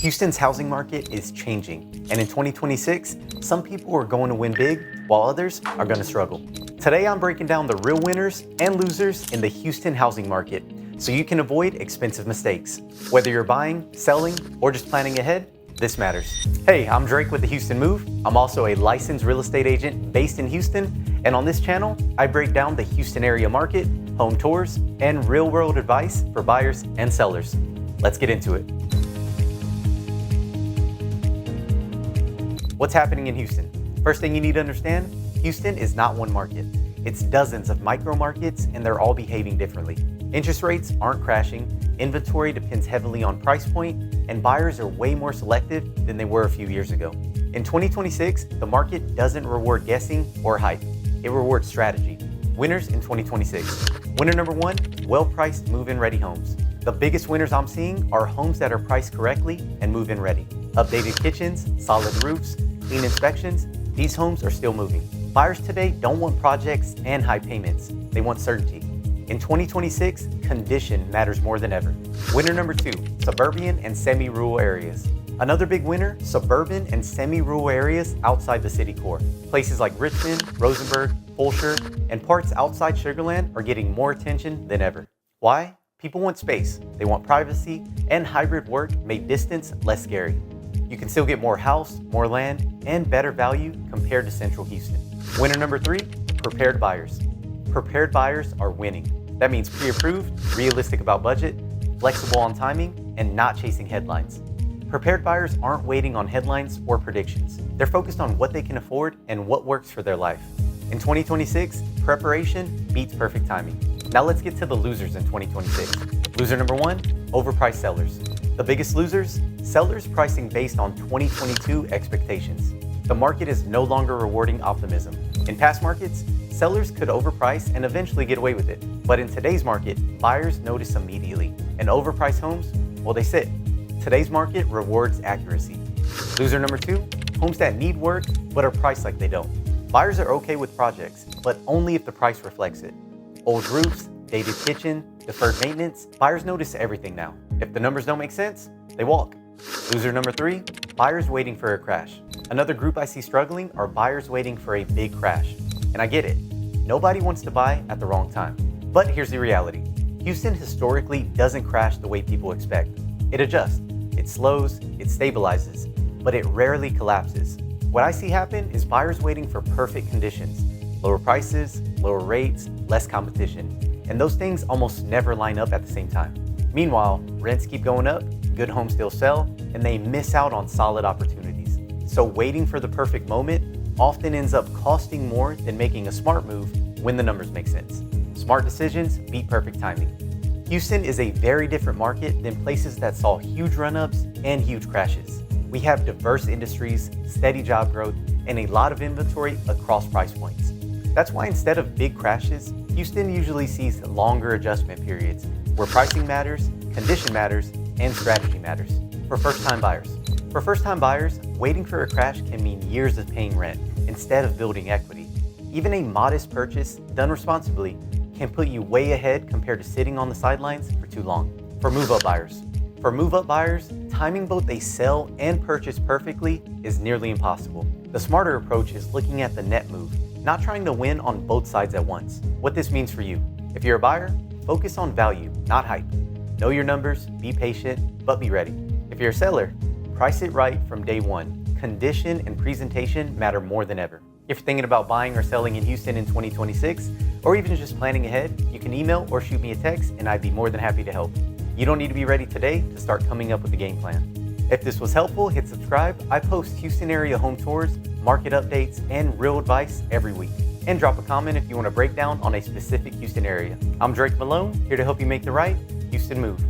Houston's housing market is changing, and in 2026, some people are going to win big, while others are going to struggle. Today, I'm breaking down the real winners and losers in the Houston housing market, so you can avoid expensive mistakes. Whether you're buying, selling, or just planning ahead, this matters. Hey, I'm Drake with the Houston Move. I'm also a licensed real estate agent based in Houston, and on this channel, I break down the Houston area market, home tours, and real-world advice for buyers and sellers. Let's get into it. What's happening in Houston? First thing you need to understand, Houston is not one market. It's dozens of micro markets, and they're all behaving differently. Interest rates aren't crashing, inventory depends heavily on price point, and buyers are way more selective than they were a few years ago. In 2026, the market doesn't reward guessing or hype. It rewards strategy. Winners in 2026. Winner number one, well-priced move-in ready homes. The biggest winners I'm seeing are homes that are priced correctly and move-in ready. Updated kitchens, solid roofs, clean inspections, these homes are still moving. Buyers today don't want projects and high payments. They want certainty. In 2026, condition matters more than ever. Winner number two, suburban and semi-rural areas. Another big winner, suburban and semi-rural areas outside the city core. Places like Richmond, Rosenberg, Fulshire, and parts outside Sugar Land are getting more attention than ever. Why? People want space, they want privacy, and hybrid work make distance less scary. You can still get more house, more land, and better value compared to Central Houston. Winner number three, prepared buyers. Prepared buyers are winning. That means pre-approved, realistic about budget, flexible on timing, and not chasing headlines. Prepared buyers aren't waiting on headlines or predictions. They're focused on what they can afford and what works for their life. In 2026, preparation beats perfect timing. Now let's get to the losers in 2026. Loser number one, overpriced sellers. The biggest losers, sellers pricing based on 2022 expectations. The market is no longer rewarding optimism. In past markets, sellers could overprice and eventually get away with it. But in today's market, buyers notice immediately. And overpriced homes, well, they sit. Today's market rewards accuracy. Loser number two, homes that need work but are priced like they don't. Buyers are okay with projects, but only if the price reflects it. Old roofs, dated kitchen, deferred maintenance, buyers notice everything now. If the numbers don't make sense, they walk. Loser number three, buyers waiting for a crash. Another group I see struggling are buyers waiting for a big crash. And I get it. Nobody wants to buy at the wrong time. But here's the reality. Houston historically doesn't crash the way people expect. It adjusts, it slows, it stabilizes, but it rarely collapses. What I see happen is buyers waiting for perfect conditions. Lower prices, lower rates, less competition. And those things almost never line up at the same time. Meanwhile, rents keep going up, good homes still sell, and they miss out on solid opportunities. So waiting for the perfect moment often ends up costing more than making a smart move when the numbers make sense. Smart decisions beat perfect timing. Houston is a very different market than places that saw huge run-ups and huge crashes. We have diverse industries, steady job growth, and a lot of inventory across price points. That's why instead of big crashes, Houston usually sees longer adjustment periods where pricing matters, condition matters, and strategy matters. For first-time buyers, waiting for a crash can mean years of paying rent instead of building equity. Even a modest purchase done responsibly can put you way ahead compared to sitting on the sidelines for too long. For move-up buyers, timing both a sell and purchase perfectly is nearly impossible. The smarter approach is looking at the net move, not trying to win on both sides at once. What this means for you. If you're a buyer, focus on value, not hype. Know your numbers, be patient, but be ready. If you're a seller, price it right from day one. Condition and presentation matter more than ever. If you're thinking about buying or selling in Houston in 2026, or even just planning ahead, you can email or shoot me a text and I'd be more than happy to help. You don't need to be ready today to start coming up with a game plan. If this was helpful, hit subscribe. I post Houston area home tours, market updates, and real advice every week. And drop a comment if you want a breakdown on a specific Houston area. I'm Drake Malone, here to help you make the right Houston move.